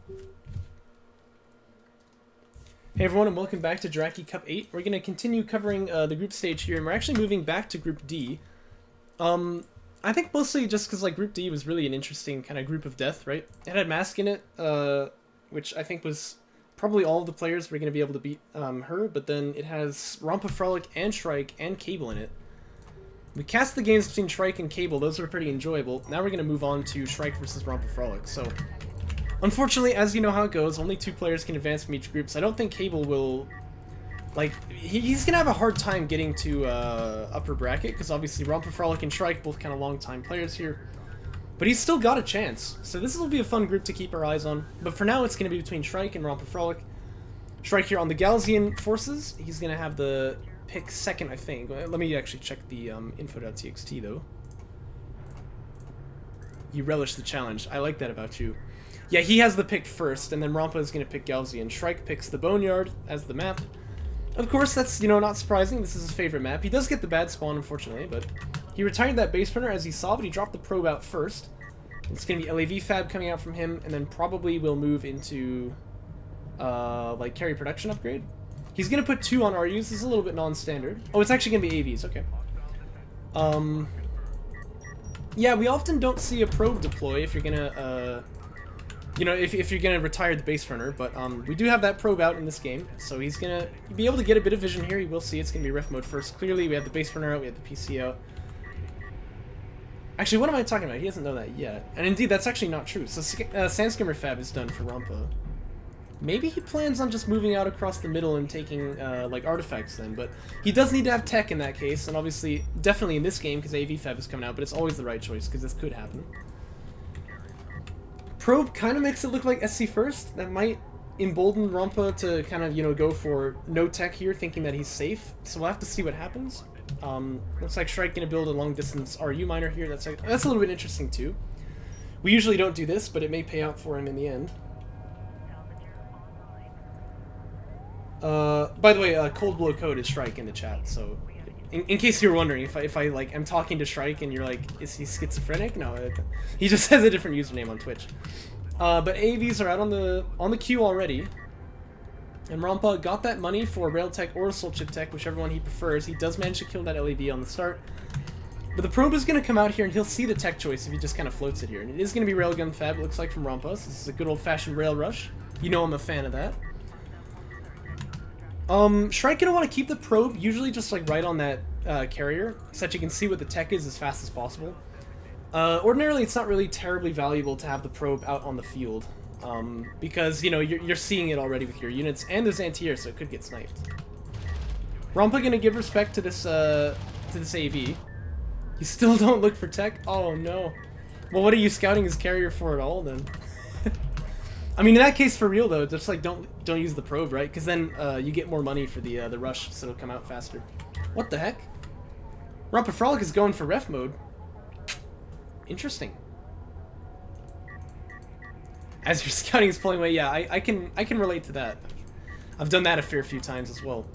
Hey everyone, and welcome back to Jaraci Cup 8. We're going to continue covering the group stage here, and we're actually moving back to Group D. I think mostly just because like Group D was really an interesting kind of group of death, right? It had Mask in it, which I think was probably all of the players were going to be able to beat her, but then it has Rompafrolic and Shrike and Cable in it. We cast the games between Shrike and Cable, those were pretty enjoyable. Now we're going to move on to Shrike versus Rompafrolic, so... Unfortunately, as you know how it goes, only 2 players can advance from each group, so I don't think Cable will... Like, he's gonna have a hard time getting to upper bracket, because obviously Rompafrolic and Shrike, both kind of long-time players here. But he's still got a chance, so this will be a fun group to keep our eyes on. But for now, it's gonna be between Shrike and Rompafrolic. Shrike here on the Galzian forces. He's gonna have the pick second, I think. Let me actually check the info.txt, though. You relish the challenge. I like that about you. Yeah, he has the pick first, and then Rompa is going to pick Galzian. Shrike picks the Boneyard as the map. Of course, that's, you know, not surprising. This is his favorite map. He does get the bad spawn, unfortunately, but he retired that base runner as he saw, but he dropped the probe out first. It's going to be LAV Fab coming out from him, and then probably will move into, like, carry production upgrade. He's going to put 2 on RUs. This is a little bit non-standard. Oh, it's actually going to be AVs. Okay. Yeah, we often don't see a probe deploy if you're going to, you know, if you're gonna retire the base runner, but we do have that probe out in this game, so he's gonna be able to get a bit of vision here. He will see it's gonna be ref mode first. Clearly, we have the base runner out, we have the PC out. Actually, what am I talking about? He doesn't know that yet. And indeed, that's actually not true. So Sandskimmer Fab is done for Rompa. Maybe he plans on just moving out across the middle and taking like artifacts then, but he does need to have tech in that case, and obviously, definitely in this game because AV Fab is coming out, but it's always the right choice because this could happen. Probe kind of makes it look like SC first. That might embolden Rompa to kind of, you know, go for no tech here, thinking that he's safe. So we'll have to see what happens. Looks like Shrike gonna build a long distance RU miner here. That's a little bit interesting too. We usually don't do this, but it may pay out for him in the end. By the way, Cold Blow Code is Shrike in the chat, so in case you were wondering, if I like am talking to Shrike and you're like, is he schizophrenic? No, he just has a different username on Twitch. But AVs are out on the queue already, and Rompa got that money for Rail Tech or Soul Chip Tech, whichever one he prefers. He does manage to kill that LAV on the start, but the probe is going to come out here and he'll see the tech choice if he just kind of floats it here, and it is going to be Railgun Fab. It looks like from Rompa. So this is a good old-fashioned rail rush. You know I'm a fan of that. Shrike gonna want to keep the probe usually just like right on that carrier, so that you can see what the tech is as fast as possible. Ordinarily, it's not really terribly valuable to have the probe out on the field, because you know you're seeing it already with your units, and there's anti-air, so it could get sniped. Rompa gonna give respect to this AV. You still don't look for tech? Oh no. Well, what are you scouting his carrier for at all then? I mean, in that case, for real though, just like don't use the probe, right? Because then you get more money for the rush, so it'll come out faster. What the heck? Rompafrolic is going for ref mode. Interesting. As your scouting is pulling away, yeah, I can relate to that. I've done that a fair few times as well.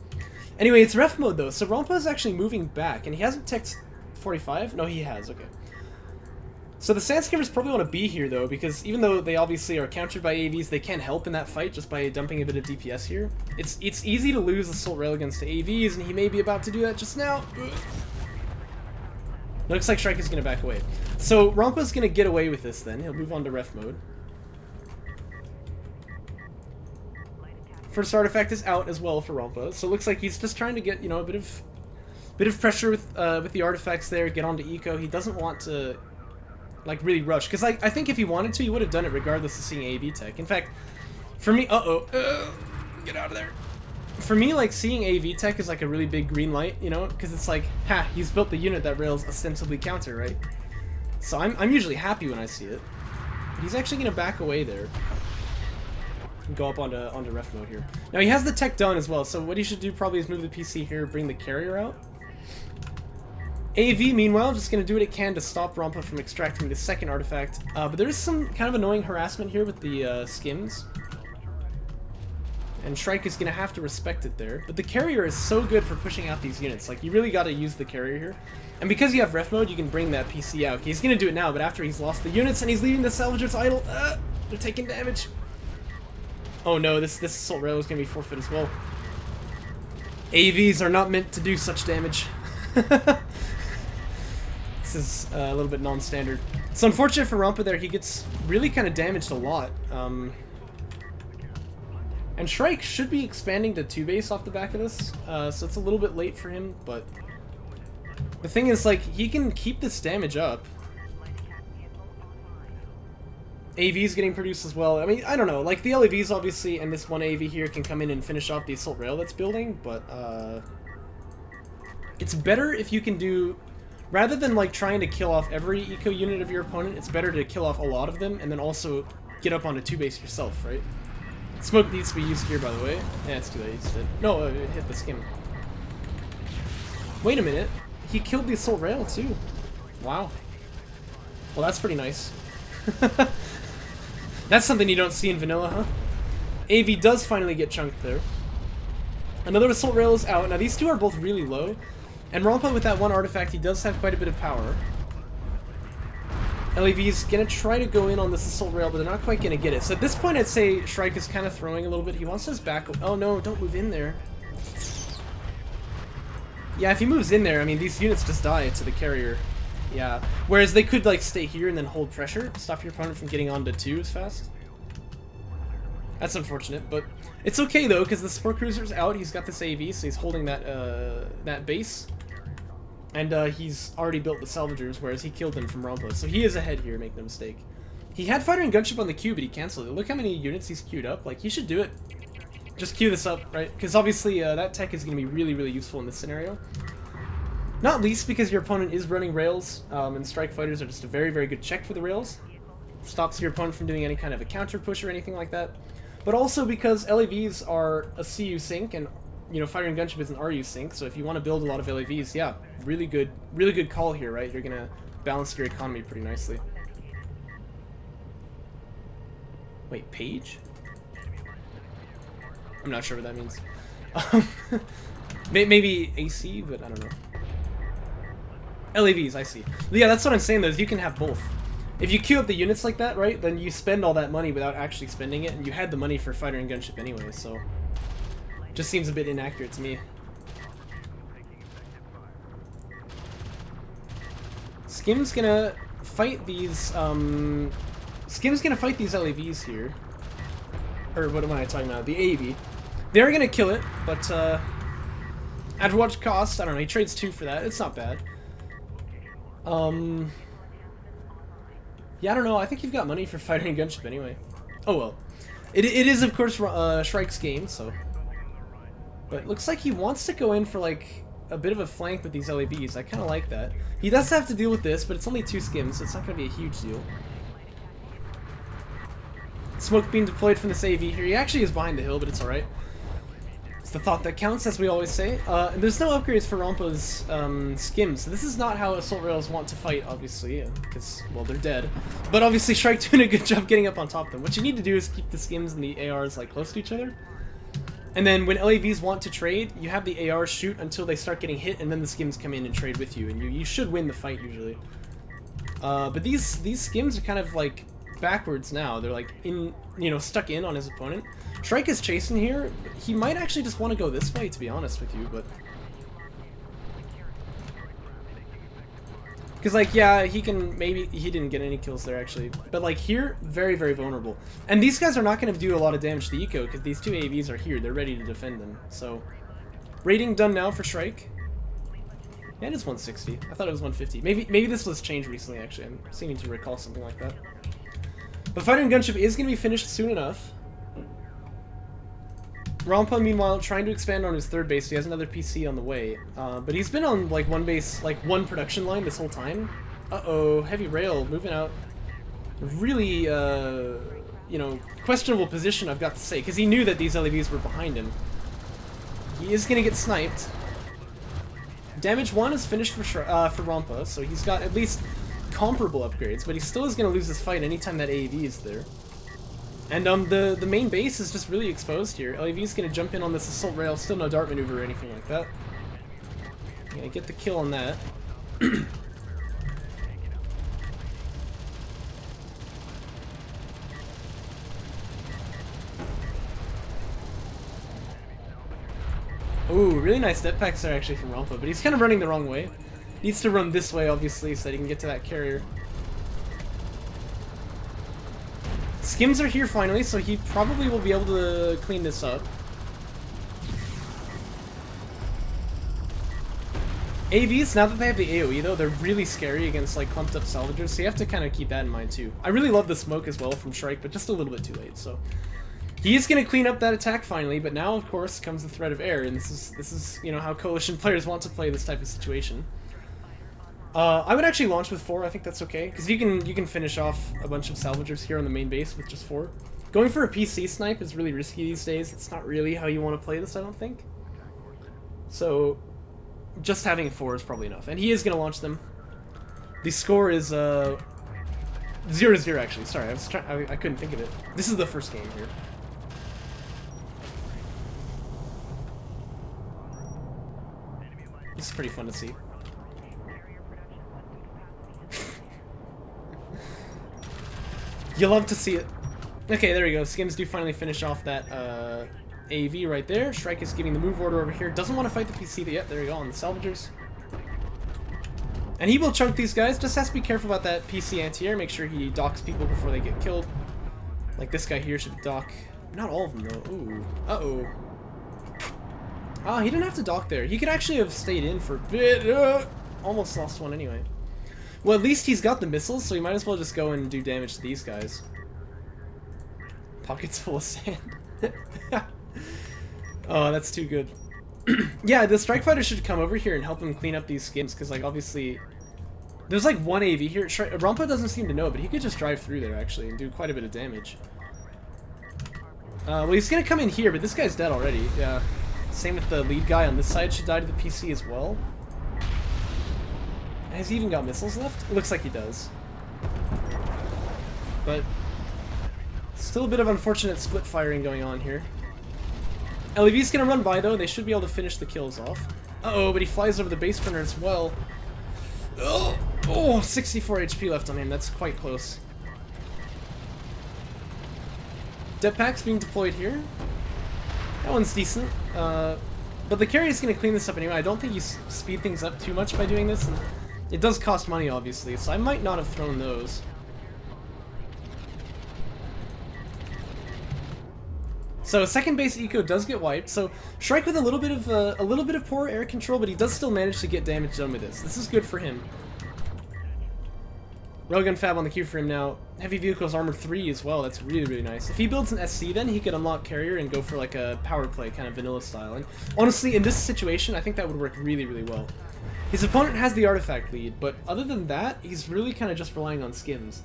Anyway, it's ref mode though, so Rompa is actually moving back, and he hasn't teched 45. No, he has. Okay. So the Sandskimmers probably want to be here, though, because even though they obviously are countered by AVs, they can help in that fight just by dumping a bit of DPS here. It's easy to lose Assault Railguns to AVs, and he may be about to do that just now. Looks like Shrike is going to back away. So Rompa's going to get away with this then. He'll move on to ref mode. First artifact is out as well for Rompa, so it looks like he's just trying to get, you know, a bit of pressure with the artifacts there, get onto eco. He doesn't want to like really rush, because I think if he wanted to, he would have done it regardless of seeing AV tech. In fact, for me, get out of there. For me, like seeing AV tech is like a really big green light, you know, because it's like, ha, he's built the unit that rails ostensibly counter, right? So I'm usually happy when I see it. But he's actually gonna back away there and go up onto ref mode here. Now he has the tech done as well, so what he should do probably is move the PC here, bring the carrier out. AV, meanwhile, just going to do what it can to stop Rompa from extracting the second artifact. But there is some kind of annoying harassment here with the skims. And Shrike is going to have to respect it there. But the carrier is so good for pushing out these units. Like, you really got to use the carrier here. And because you have ref mode, you can bring that PC out. He's going to do it now, but after he's lost the units and he's leaving the salvagers idle, they're taking damage. Oh no, this assault rail is gonna be forfeit as well. AVs are not meant to do such damage. This is a little bit non-standard. It's unfortunate for Rompa there. He gets really kind of damaged a lot. And Shrike should be expanding to 2 base off the back of this, so it's a little bit late for him, but the thing is, like, he can keep this damage up. AV's getting produced as well. I mean, I don't know, like, the LAVs obviously, and this one AV here can come in and finish off the assault rail that's building, but it's better if you can do, rather than like trying to kill off every eco unit of your opponent, it's better to kill off a lot of them and then also get up onto 2 base yourself, right? Smoke needs to be used here, by the way. Yeah, it's too late. No, it hit the skim. Wait a minute. He killed the assault rail, too. Wow. Well, that's pretty nice. That's something you don't see in vanilla, huh? AV does finally get chunked there. Another assault rail is out. Now, these two are both really low. And Rompa, with that one artifact, he does have quite a bit of power. LAV's gonna try to go in on this assault rail, but they're not quite gonna get it. So at this point, I'd say Shrike is kind of throwing a little bit. He wants his back. Oh no, don't move in there. Yeah, if he moves in there, I mean, these units just die to the carrier. Yeah. Whereas they could, like, stay here and then hold pressure, stop your opponent from getting onto 2 as fast. That's unfortunate, but it's okay, though, because the support cruiser's out. He's got this AV, so he's holding that, that base. And he's already built the salvagers, whereas he killed them from Rompa. So he is ahead here, make no mistake. He had fighter and gunship on the queue, but he canceled it. Look how many units he's queued up. Like, he should do it. Just queue this up, right? Because obviously that tech is going to be really, really useful in this scenario. Not least because your opponent is running rails, and strike fighters are just a very, very good check for the rails. Stops your opponent from doing any kind of a counter push or anything like that. But also because LAVs are a CU sync, and you know, fighter and gunship is an RU sync, so if you want to build a lot of LAVs, yeah, really good call here, right? You're gonna balance your economy pretty nicely. Wait, page? I'm not sure what that means. Maybe AC, but I don't know. LAVs, I see. Yeah, that's what I'm saying, though, is you can have both. If you queue up the units like that, right, then you spend all that money without actually spending it, and you had the money for fighter and gunship anyway, so just seems a bit inaccurate to me. Skim's gonna fight these, Skim's gonna fight these LAVs here. Or what am I talking about? The AV. They're gonna kill it, but, at what cost? I don't know, he trades 2 for that. It's not bad. Yeah, I don't know, I think you've got money for fighter and gunship anyway. Oh well. It is, of course, Shrike's game, so. But it looks like he wants to go in for, like, a bit of a flank with these LAVs. I kind of like that. He does have to deal with this, but it's only 2 skims, so it's not going to be a huge deal. Smoke being deployed from this AV here. He actually is behind the hill, but it's alright. It's the thought that counts, as we always say. And there's no upgrades for Rompa's skims. So this is not how assault rails want to fight, obviously, because, well, they're dead. But obviously Shrike doing a good job getting up on top of them. What you need to do is keep the skims and the ARs, like, close to each other. And then when LAVs want to trade, you have the AR shoot until they start getting hit, and then the skims come in and trade with you, and you should win the fight usually. But these skims are kind of like backwards now. They're like in, you know, stuck in on his opponent. Shrike is chasing here. He might actually just want to go this way, to be honest with you, but because, like, yeah, he can, maybe, he didn't get any kills there, actually. But, like, here, very, very vulnerable. And these guys are not going to do a lot of damage to the eco, because these 2 AVs are here. They're ready to defend them. So, rating done now for Shrike. Yeah, it is 160. I thought it was 150. Maybe this was changed recently, actually. I'm seeming to recall something like that. But fighter and gunship is going to be finished soon enough. Rompa, meanwhile, trying to expand on his 3rd base. He has another PC on the way. But he's been on, like, one base, like, one production line this whole time. Uh-oh, heavy rail, moving out. Really, you know, questionable position, I've got to say, because he knew that these LAVs were behind him. He is going to get sniped. Damage 1 is finished for Rompa, so he's got at least comparable upgrades, but he still is going to lose this fight anytime that AV is there. And the main base is just really exposed here. LAV's gonna jump in on this assault rail, still no dart maneuver or anything like that. Gonna get the kill on that. Ooh, really nice step packs there actually from Rompa, but he's kind of running the wrong way. Needs to run this way, obviously, so that he can get to that carrier. Skims are here finally, so he probably will be able to clean this up. AVs, now that they have the AoE though, they're really scary against like clumped up salvagers, so you have to kind of keep that in mind too. I really love the smoke as well from Shrike, but just a little bit too late, so. He is going to clean up that attack finally, but now of course comes the threat of air, and this is you know, how Coalition players want to play this type of situation. I would actually launch with 4, I think that's okay, because you can finish off a bunch of salvagers here on the main base with just 4. Going for a PC snipe is really risky these days. It's not really how you want to play this, I don't think. So, just having 4 is probably enough. And he is going to launch them. The score is 0-0 actually. Sorry, I couldn't think of it. This is the first game here. This is pretty fun to see. You'll love to see it. Okay, there we go. Skims do finally finish off that AV right there. Shrike is giving the move order over here. Doesn't want to fight the PC, but yep, there we go on the salvagers. And he will chunk these guys. Just has to be careful about that PC anti-air. Make sure he docks people before they get killed. Like this guy here should dock. Not all of them though. Ooh. Uh-oh. Ah, he didn't have to dock there. He could actually have stayed in for a bit. Almost lost one anyway. Well, at least he's got the missiles, so he might as well just go and do damage to these guys. Pockets full of sand. Oh, that's too good. Yeah, the Strike Fighter should come over here and help him clean up these skins, because, like, obviously... There's, like, one AV here. Rompa doesn't seem to know, but he could just drive through there, actually, and do quite a bit of damage. Well, he's gonna come in here, but this guy's dead already. Yeah. Same with the lead guy on this side. Should die to the PC as well. Has he even got missiles left? It looks like he does. But still a bit of unfortunate split firing going on here. LEV's gonna run by though. They should be able to finish the kills off. Uh-oh, but he flies over the base printer as well. Oh, 64 HP left on him. That's quite close. Dep packs being deployed here. That one's decent. But the carrier's gonna clean this up anyway. I don't think you speed things up too much by doing this. And it does cost money, obviously, so I might not have thrown those. So second base eco does get wiped. So Shrike with a little bit of poor air control, but he does still manage to get damage done with this. This is good for him. Railgun Fab on the queue for him now. Heavy Vehicles Armor 3 as well. That's really, really nice. If he builds an SC, then he could unlock Carrier and go for like a power play kind of vanilla style. And honestly, in this situation, I think that would work really, really well. His opponent has the artifact lead, but other than that, he's really kind of just relying on skims.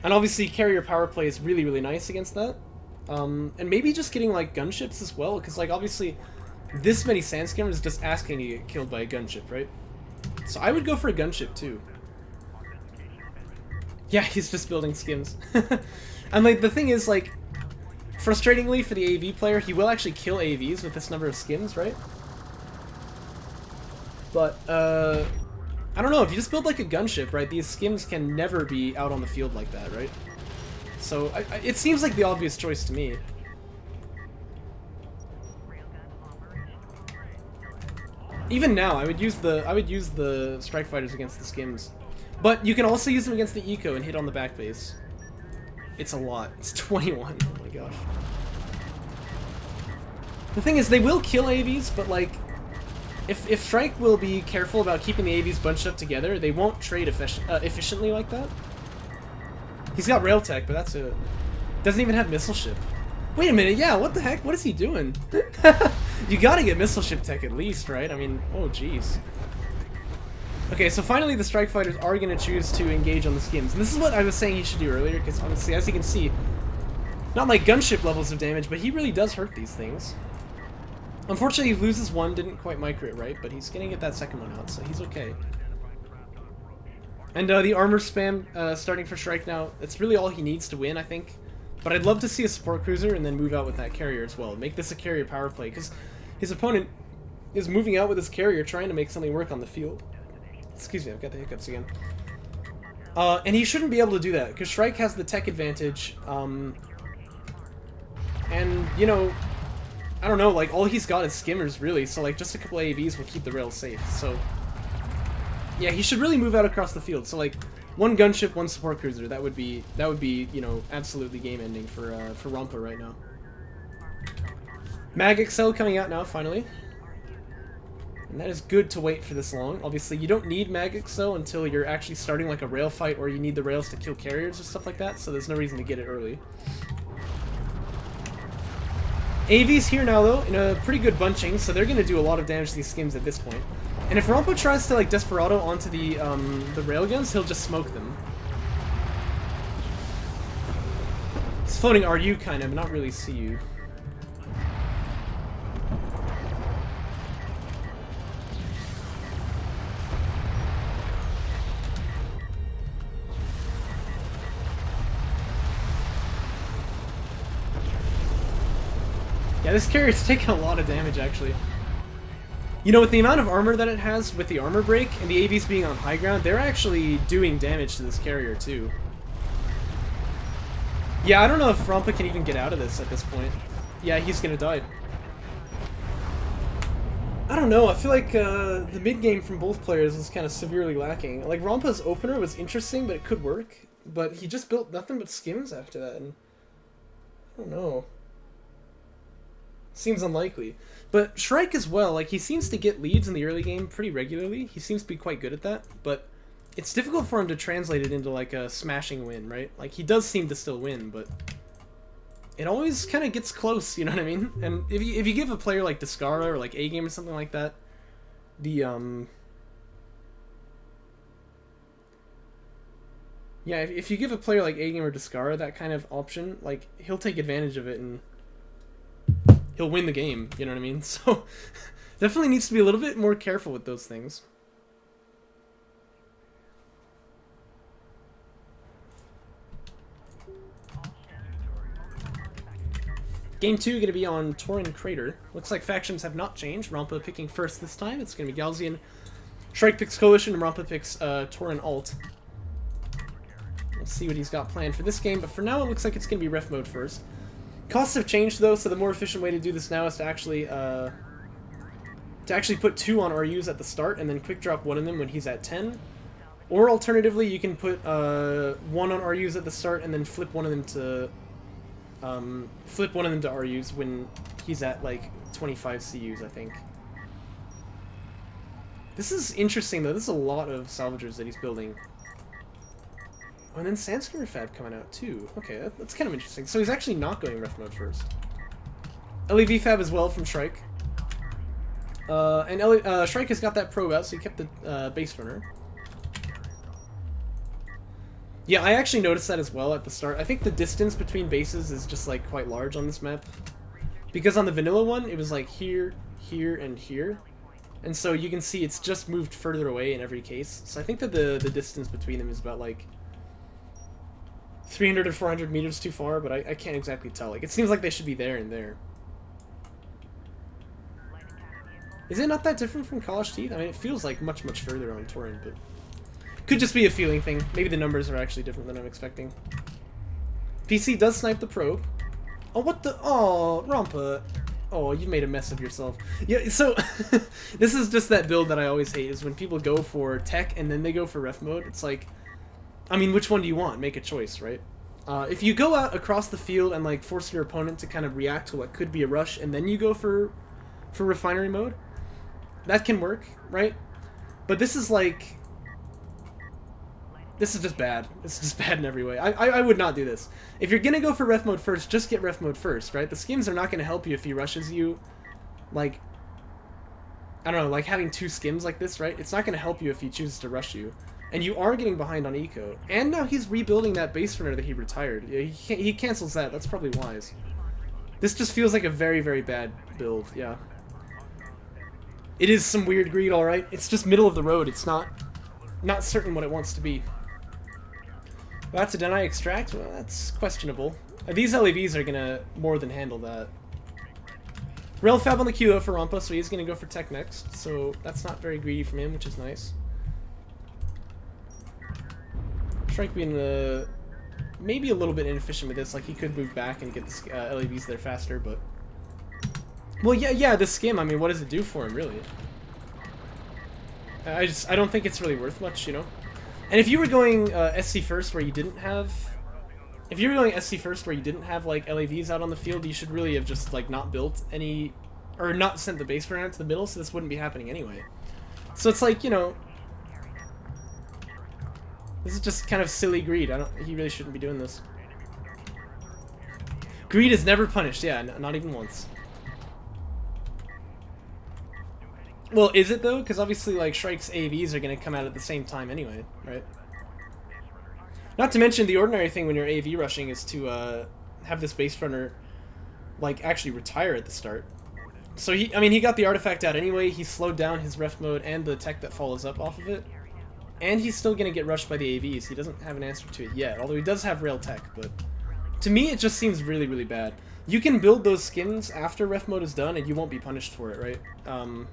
And obviously, Carrier power play is really, really nice against that. And maybe just getting like gunships as well, because like obviously, this many sand skimmers is just asking to get killed by a gunship, right? So I would go for a gunship too. Yeah, he's just building skims. And like the thing is, like, frustratingly for the AV player, he will actually kill AVs with this number of skims, right? But I don't know, if you just build like a gunship, right, these skims can never be out on the field like that, right? So it seems like the obvious choice to me. Even now, I would use the Strike Fighters against the skims. But you can also use them against the eco and hit on the back base. It's a lot. It's 21. Oh my gosh. The thing is, they will kill AVs, but like, if Shrike will be careful about keeping the AVs bunched up together, they won't trade efficiently like that. He's got rail tech, but that's it. Doesn't even have missile ship. Wait a minute, yeah, what the heck? What is he doing? You gotta get missile ship tech at least, right? I mean, oh jeez. Okay, so finally the Strike Fighters are going to choose to engage on the skims. And this is what I was saying he should do earlier, because honestly, as you can see, not like gunship levels of damage, but he really does hurt these things. Unfortunately, he loses one, didn't quite micro it right, but he's going to get that second one out, so he's okay. And the armor spam starting for Shrike now, it's really all he needs to win, I think. But I'd love to see a support cruiser and then move out with that carrier as well. Make this a carrier power play, because his opponent is moving out with his carrier trying to make something work on the field. Excuse me, I've got the hiccups again. And he shouldn't be able to do that, because Shrike has the tech advantage. And, you know, I don't know, like, all he's got is skimmers, really, so, like, just a couple AAVs will keep the rails safe, so... Yeah, he should really move out across the field, so, like, one gunship, one support cruiser, that would be, you know, absolutely game-ending for Rompa right now. Mag Excel coming out now, finally. And that is good to wait for this long. Obviously, you don't need Mag Excel until you're actually starting, like, a rail fight, or you need the rails to kill carriers or stuff like that, so there's no reason to get it early. AV's here now, though, in a pretty good bunching, so they're going to do a lot of damage to these skims at this point. And if Rompa tries to, like, Desperado onto the railguns, he'll just smoke them. He's floating RU, kind of, not really CU. Yeah, this carrier's taking a lot of damage, actually. You know, with the amount of armor that it has, with the armor break, and the AVs being on high ground, they're actually doing damage to this carrier, too. Yeah, I don't know if Rompa can even get out of this at this point. Yeah, he's gonna die. I don't know, I feel like the mid-game from both players was kind of severely lacking. Like, Rompa's opener was interesting, but it could work. But he just built nothing but skims after that, and... I don't know. Seems unlikely. But Shrike as well, like, he seems to get leads in the early game pretty regularly. He seems to be quite good at that, but it's difficult for him to translate it into, like, a smashing win, right? Like, he does seem to still win, but it always kind of gets close, you know what I mean? And if you give a player like Descara or, like, A-Game or something like that, yeah, if you give a player like A-Game or Descara that kind of option, like, he'll take advantage of it and he'll win the game, you know what I mean? So, definitely needs to be a little bit more careful with those things. Game 2 going to be on Tauren Crater. Looks like factions have not changed. Rompa picking first this time. It's going to be Galzian. Shrike picks Coalition, and Rompa picks Tauren Alt. Let's see what he's got planned for this game, but for now it looks like it's going to be ref mode first. Costs have changed, though, so the more efficient way to do this now is to actually put 2 on RUs at the start and then quick drop one of them when he's at 10. Or alternatively, you can put 1 on RUs at the start and then flip one of them to RUs when he's at like 25 CUs, I think. This is interesting, though. This is a lot of salvagers that he's building. Oh, and then Sandstorm Fab coming out, too. Okay, that's kind of interesting. So he's actually not going ref mode first. LEV Fab as well from Shrike. Shrike has got that probe out, so he kept the base runner. Yeah, I actually noticed that as well at the start. I think the distance between bases is just, like, quite large on this map. Because on the vanilla one, it was, like, here, here, and here. And so you can see it's just moved further away in every case. So I think that the distance between them is about, like, 300 or 400 meters too far, but I can't exactly tell. Like, it seems like they should be there and there. Is it not that different from Kalash Teeth? I mean, it feels like much, much further on Tauren, but... Could just be a feeling thing. Maybe the numbers are actually different than I'm expecting. PC does snipe the probe. Oh, what the... Oh, Rompa. Oh, you made a mess of yourself. Yeah, so... this is just that build that I always hate, is when people go for tech and then they go for ref mode. It's like... I mean, which one do you want? Make a choice, right? If you go out across the field and, like, force your opponent to kind of react to what could be a rush, and then you go for refinery mode, that can work, right? But this is, like... This is just bad. This is just bad in every way. I would not do this. If you're gonna go for ref mode first, just get ref mode first, right? The skims are not gonna help you if he rushes you. Like... I don't know, like having 2 skims like this, right? It's not gonna help you if he chooses to rush you. And you are getting behind on eco. And now he's rebuilding that base runner that he retired. Yeah, he cancels that. That's probably wise. This just feels like a very, very bad build. Yeah. It is some weird greed, alright. It's just middle of the road. It's not certain what it wants to be. That's a deny extract? Well, that's questionable. These LEVs are gonna more than handle that. Rel Fab on the queue though for Rompa, so he's gonna go for tech next. So that's not very greedy from him, which is nice. Shrike being maybe a little bit inefficient with this, like he could move back and get the LEVs there faster, but Well, yeah, the skim, I mean, what does it do for him, really? I don't think it's really worth much, you know? And if you were going SC first where you didn't have... If you were going SC first where you didn't have, like, LAVs out on the field, you should really have just, like, not built any... Or not sent the base runner out to the middle, so this wouldn't be happening anyway. So it's like, you know... This is just kind of silly greed. He really shouldn't be doing this. Greed is never punished, yeah, not even once. Well, is it though? Because obviously, like, Shrike's AVs are going to come out at the same time anyway, right? Not to mention, the ordinary thing when you're AV rushing is to have this base runner, like, actually retire at the start. So he got the artifact out anyway. He slowed down his ref mode and the tech that follows up off of it. And he's still going to get rushed by the AVs. He doesn't have an answer to it yet, although he does have rail tech, but... To me, it just seems really, really bad. You can build those skins after ref mode is done, and you won't be punished for it, right?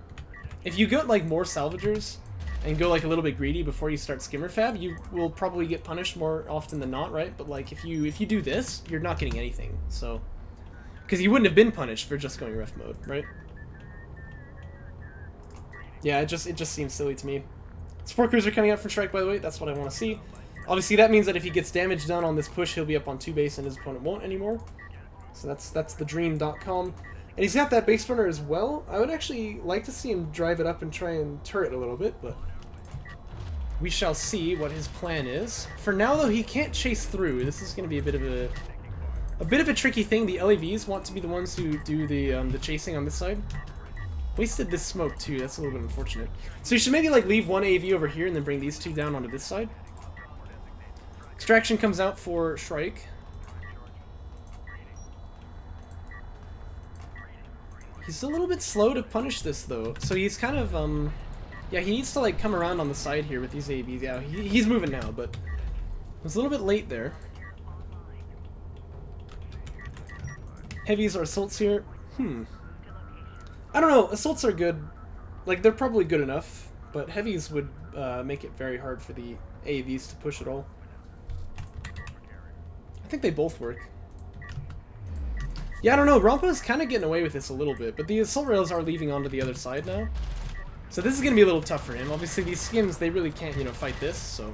If you get, like, more salvagers, and go, like, a little bit greedy before you start skimmer fab, you will probably get punished more often than not, right? But, like, if you do this, you're not getting anything, so... Because you wouldn't have been punished for just going ref mode, right? Yeah, it just seems silly to me. Support cruiser coming out from Shrike, by the way. That's what I want to see. Obviously, that means that if he gets damage done on this push, he'll be up on 2 base and his opponent won't anymore. So that's the dream.com. And he's got that base runner as well. I would actually like to see him drive it up and try and turret a little bit, but we shall see what his plan is. For now, though, he can't chase through. This is going to be a bit of a tricky thing. The LAVs want to be the ones who do the chasing on this side. Wasted this smoke too. That's a little bit unfortunate. So you should maybe like leave one AV over here and then bring these two down onto this side. Extraction comes out for Shrike. He's a little bit slow to punish this though. So he's kind of yeah, he needs to like come around on the side here with these AVs. Yeah, he's moving now, but it was a little bit late there. Heavies or assaults here? I don't know, assaults are good. Like, they're probably good enough, but heavies would make it very hard for the AVs to push at all. I think they both work. Yeah, I don't know, Rompa's kind of getting away with this a little bit, but the assault rails are leaving onto the other side now. So this is going to be a little tough for him. Obviously, these skims, they really can't, you know, fight this, so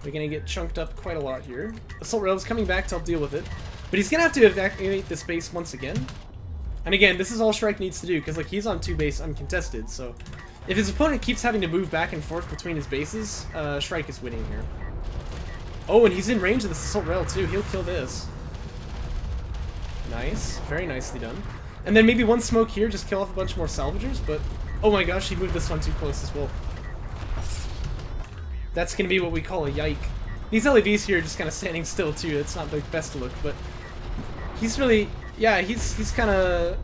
they're going to get chunked up quite a lot here. Assault rails coming back to help deal with it, but he's going to have to evacuate this base once again. And again, this is all Shrike needs to do, because like he's on 2 base uncontested, so if his opponent keeps having to move back and forth between his bases, Shrike is winning here. Oh, and he's in range of this assault rail too. He'll kill this. Nice. Very nicely done. And then maybe one smoke here, just kill off a bunch more salvagers, but oh my gosh, he moved this one too close as well. That's going to be what we call a yike. These LAVs here are just kind of standing still too. It's not the best look, but he's really... Yeah, he's kind of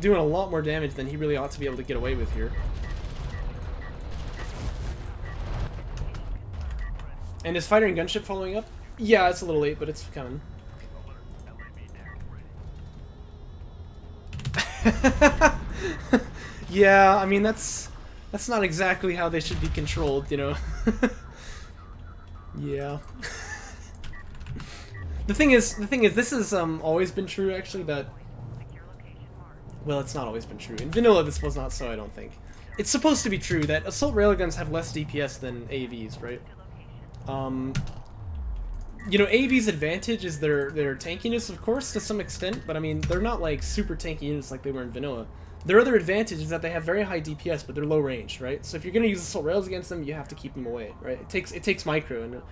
doing a lot more damage than he really ought to be able to get away with here. And is fighter and gunship following up? Yeah, it's a little late, but it's coming. Yeah, I mean that's not exactly how they should be controlled, you know. Yeah. The thing is, this has always been true, actually, that... Well, it's not always been true. In vanilla, this was not so, I don't think. It's supposed to be true that assault railguns have less DPS than AVs, right? You know, AV's advantage is their tankiness, of course, to some extent, but I mean, they're not, like, super tanky units like they were in vanilla. Their other advantage is that they have very high DPS, but they're low range, right? So if you're going to use assault rails against them, you have to keep them away, right? It takes micro, and...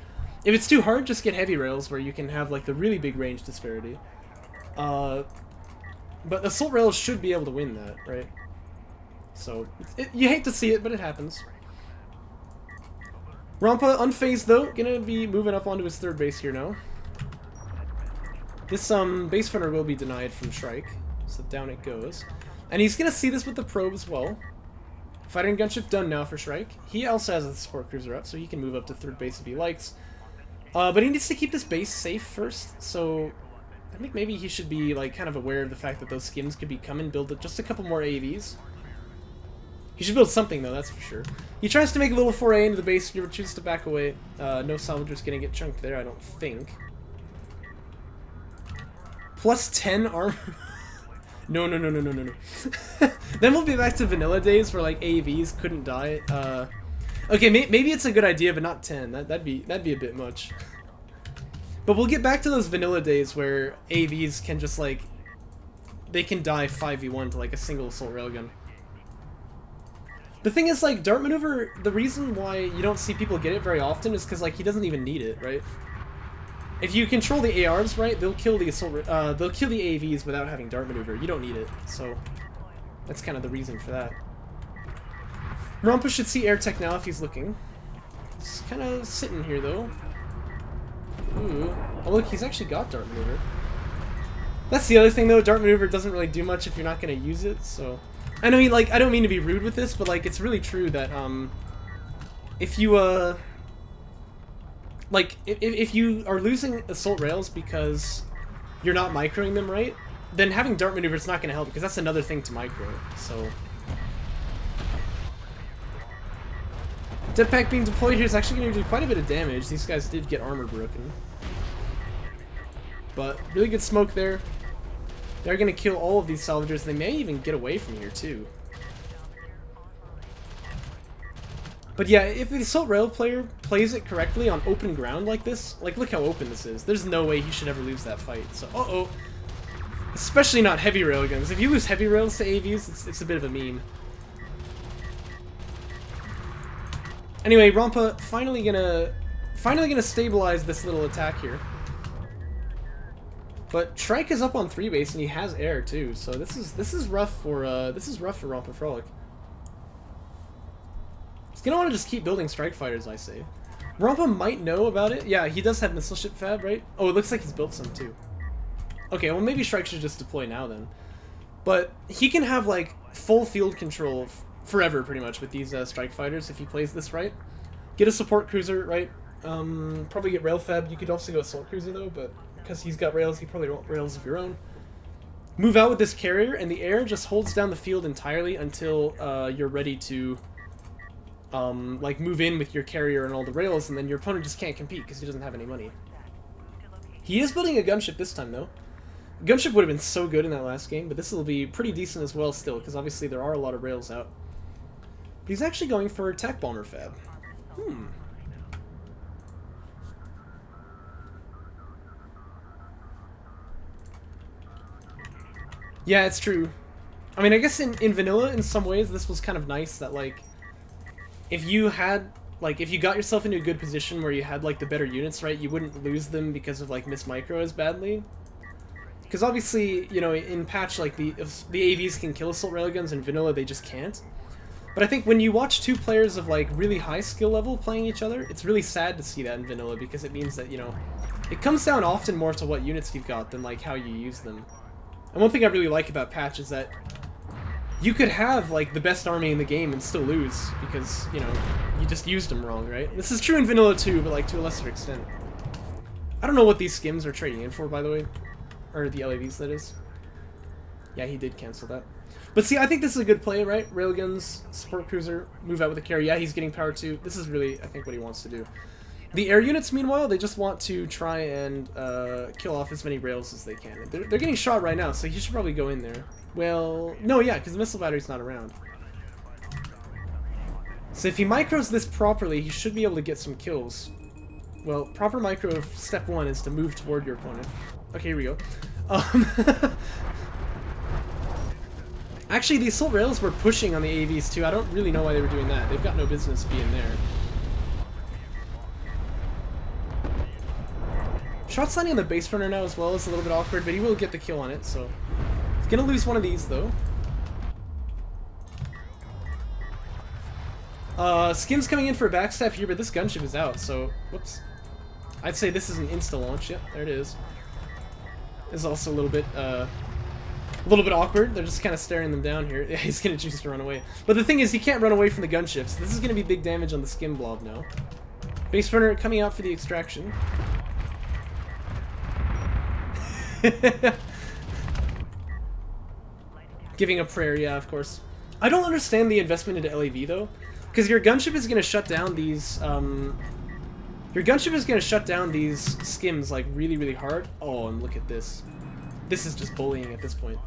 If it's too hard, just get heavy rails where you can have like the really big range disparity. But assault rails should be able to win that, right? So, you hate to see it, but it happens. Rompa, unfazed though, gonna be moving up onto his 3rd base here now. This base runner will be denied from Shrike, so down it goes. And he's gonna see this with the probe as well. Fighter and gunship done now for Shrike. He also has a support cruiser up, so he can move up to 3rd base if he likes. But he needs to keep this base safe first, so I think maybe he should be like kind of aware of the fact that those skims could be coming, build just a couple more AVs. He should build something though, that's for sure. He tries to make a little foray into the base, he chooses to back away. No salvager's gonna get chunked there, I don't think. Plus 10 armor. No, no, no, no, no, no, no. Then we'll be back to vanilla days where like AVs couldn't die. Okay, maybe it's a good idea, but not 10. That'd be a bit much. But we'll get back to those vanilla days where AVs can just like they can die 5v1 to like a single assault railgun. The thing is, like, dart maneuver, the reason why you don't see people get it very often is because like he doesn't even need it, right? If you control the ARs right, they'll kill the assault, they'll kill the AVs without having dart maneuver. You don't need it, so that's kind of the reason for that. Rompa should see air tech now if he's looking. He's kind of sitting here though. Ooh. Oh look, he's actually got dart maneuver. That's the other thing though, dart maneuver doesn't really do much if you're not going to use it, so... I know, I don't mean to be rude with this, but like, it's really true that, if you, like, if you are losing assault rails because you're not microing them right, then having dart maneuver is not going to help, because that's another thing to micro, so... Jetpack being deployed here is actually going to do quite a bit of damage. These guys did get armor broken. But really good smoke there. They're going to kill all of these salvagers. They may even get away from here too. But yeah, if the assault rail player plays it correctly on open ground like this, like look how open this is. There's no way he should ever lose that fight. So, uh-oh. Especially not heavy railguns. If you lose heavy rails to AVs, it's a bit of a meme. Anyway, Rompa finally gonna stabilize this little attack here. But Shrike is up on 3 base and he has air too, so this is rough for Rompafrolic. He's gonna want to just keep building strike fighters, I say. Rompa might know about it. Yeah, he does have missile ship fab, right? Oh, it looks like he's built some too. Okay, well maybe Shrike should just deploy now then. But he can have like full field control forever, pretty much, with these strike fighters if he plays this right. Get a support cruiser, right? Probably get rail fab. You could also go assault cruiser though, but because he's got rails, you probably want rails of your own. Move out with this carrier, and the air just holds down the field entirely until you're ready to like move in with your carrier and all the rails, and then your opponent just can't compete because he doesn't have any money. He is building a gunship this time though. Gunship would have been so good in that last game, but this will be pretty decent as well still, because obviously there are a lot of rails out. He's actually going for attack bomber fab. Yeah, it's true. I mean, I guess in vanilla, in some ways, this was kind of nice that, like, if you had, like, if you got yourself into a good position where you had, like, the better units, right, you wouldn't lose them because of, like, miss micro as badly. Because obviously, you know, in patch, like, the AVs can kill assault railguns, in vanilla they just can't. But I think when you watch two players of, like, really high skill level playing each other, it's really sad to see that in vanilla, because it means that, you know, it comes down often more to what units you've got than, like, how you use them. And one thing I really like about patch is that you could have, like, the best army in the game and still lose, because, you know, you just used them wrong, right? This is true in vanilla too, but, like, to a lesser extent. I don't know what these skims are trading in for, by the way. Or the LAVs, that is. Yeah, he did cancel that. But see, I think this is a good play, right? Railguns, support cruiser, move out with the carry. Yeah, he's getting power too. This is really, I think, what he wants to do. The air units, meanwhile, they just want to try and kill off as many rails as they can. They're getting shot right now, so he should probably go in there. Well, no, yeah, because the missile battery's not around. So if he micros this properly, he should be able to get some kills. Well, proper micro of step 1 is to move toward your opponent. Okay, here we go. Actually, the assault rails were pushing on the AVs too. I don't really know why they were doing that. They've got no business being there. Shot landing on the base runner now as well is a little bit awkward, but he will get the kill on it, so... He's gonna lose one of these, though. Skim's coming in for a backstab here, but this gunship is out, so... Whoops. I'd say this is an insta-launch. Yep, there it is. It's also a little bit awkward. They're just kind of staring them down here. Yeah, he's gonna choose to run away. But the thing is, he can't run away from the gunships. This is gonna be big damage on the skim blob now. Base runner coming out for the extraction. Giving a prayer, yeah, of course. I don't understand the investment into LAV though, because your gunship is gonna shut down these. Your gunship is gonna shut down these skims like really, really hard. Oh, and look at this. This is just bullying at this point.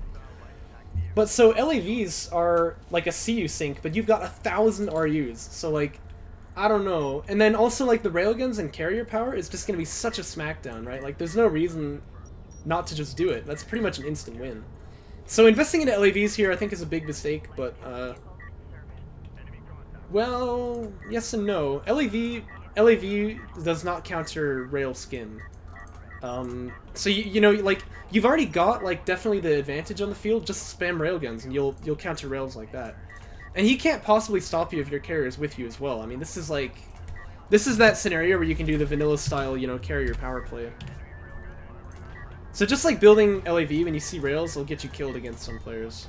But so LAVs are like a CU sync, but you've got 1,000 RUs. So like, I don't know. And then also like the railguns and carrier power is just gonna be such a smackdown, right? Like there's no reason not to just do it. That's pretty much an instant win. So investing into LAVs here I think is a big mistake, but well, yes and no. LAV does not counter rail skim. So you know, like you've already got like definitely the advantage on the field. Just spam railguns and you'll counter rails like that. And he can't possibly stop you if your carrier is with you as well. I mean, this is that scenario where you can do the vanilla style, you know, carrier power play. So just like building LAV when you see rails will get you killed against some players.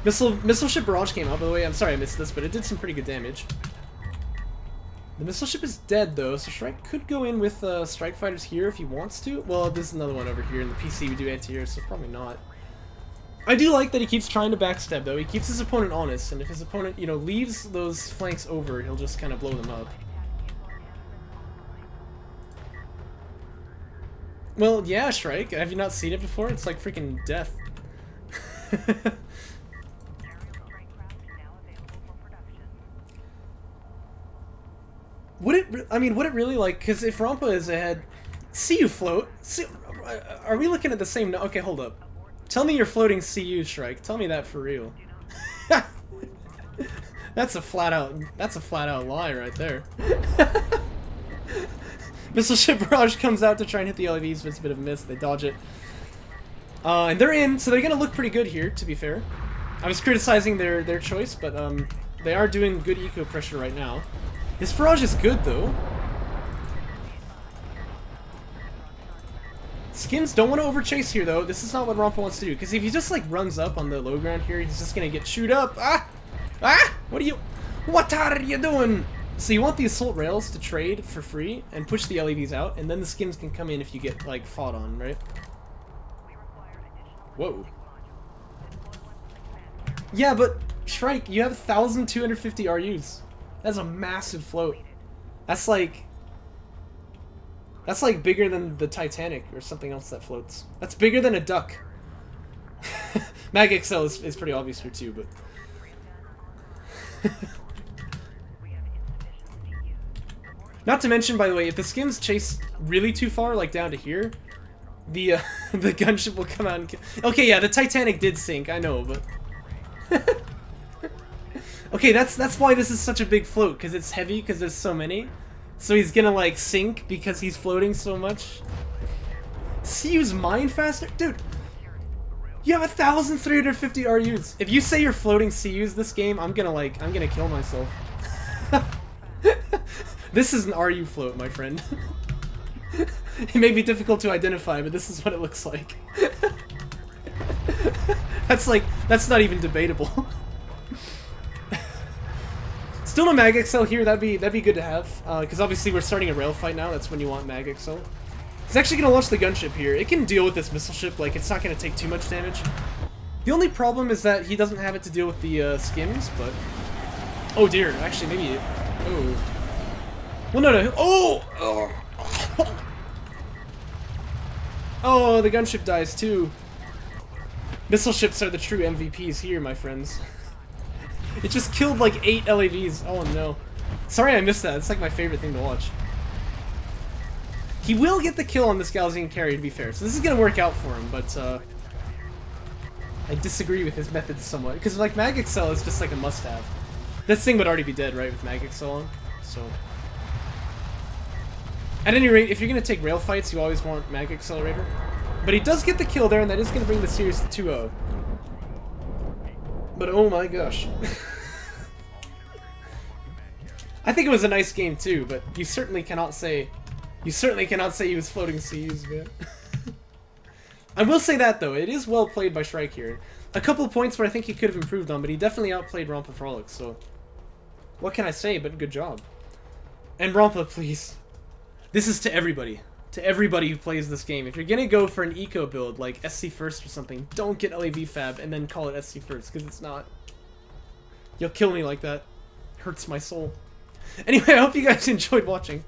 Missile ship barrage came out, by the way. I'm sorry I missed this, but it did some pretty good damage. The missile ship is dead though, so Shrike could go in with strike fighters here if he wants to. Well, there's another one over here in the PC we do anti-air, so probably not. I do like that he keeps trying to backstab though. He keeps his opponent honest, and if his opponent, you know, leaves those flanks over, he'll just kind of blow them up. Well, yeah, Shrike. Have you not seen it before? It's like freaking death. Would it really, like, because if Rompa is ahead, CU float? Are we looking at the same, okay, hold up. Tell me you're floating CU, Shrike. Tell me that for real. That's a flat out lie right there. Missile ship barrage comes out to try and hit the LEVs, but it's a bit of a miss. They dodge it. And they're in, so they're gonna look pretty good here, to be fair. I was criticizing their choice, but they are doing good eco pressure right now. This barrage is good, though. Skims don't want to overchase here, though. This is not what Rompa wants to do, because if he just, like, runs up on the low ground here, he's just gonna get chewed up. Ah! Ah! What are you doing? So you want the assault rails to trade for free and push the LEVs out, and then the skims can come in if you get, like, fought on, right? Whoa. Yeah, but, Shrike, you have 1,250 RUs. That's a massive float. That's like bigger than the Titanic or something else that floats. That's bigger than a duck. Mag XL is pretty obvious here too, but not to mention, by the way, if the skims chase really too far, like down to here, the the gunship will come out and kill. Okay, yeah, the Titanic did sink, I know, but okay, that's why this is such a big float, because it's heavy, because there's so many. So he's gonna, like, sink because he's floating so much. CU's mine faster? Dude, you have 1,350 RUs. If you say you're floating CUs this game, I'm gonna kill myself. This is an RU float, my friend. It may be difficult to identify, but this is what it looks like. That's not even debatable. Still no Mag XL here, that'd be good to have, because obviously we're starting a rail fight now, that's when you want Mag XL. He's actually going to launch the gunship here. It can deal with this missile ship, like, it's not going to take too much damage. The only problem is that he doesn't have it to deal with the skims, but... Oh dear, actually, maybe... Oh. Well, no. Oh! Oh, the gunship dies too. Missile ships are the true MVPs here, my friends. It just killed like 8 LAVs. Oh no. Sorry I missed that. It's like my favorite thing to watch. He will get the kill on this Galzian carry, to be fair. So this is going to work out for him, but I disagree with his methods somewhat. Because like Mag XL is just like a must-have. This thing would already be dead, right, with Mag XL on? So... At any rate, if you're going to take rail fights, you always want Mag Accelerator. But he does get the kill there, and that is going to bring the series to 2-0. But oh my gosh. I think it was a nice game too, but you certainly cannot say he was floating CUs, man. I will say that though, it is well played by Shrike here. A couple of points where I think he could have improved on, but he definitely outplayed Rompafrolic, so what can I say but good job. And Rompa, please. This is to everybody. To everybody who plays this game. If you're gonna go for an eco build, like SC first or something, don't get LAV Fab and then call it SC first, because it's not. You'll kill me like that. Hurts my soul. Anyway, I hope you guys enjoyed watching.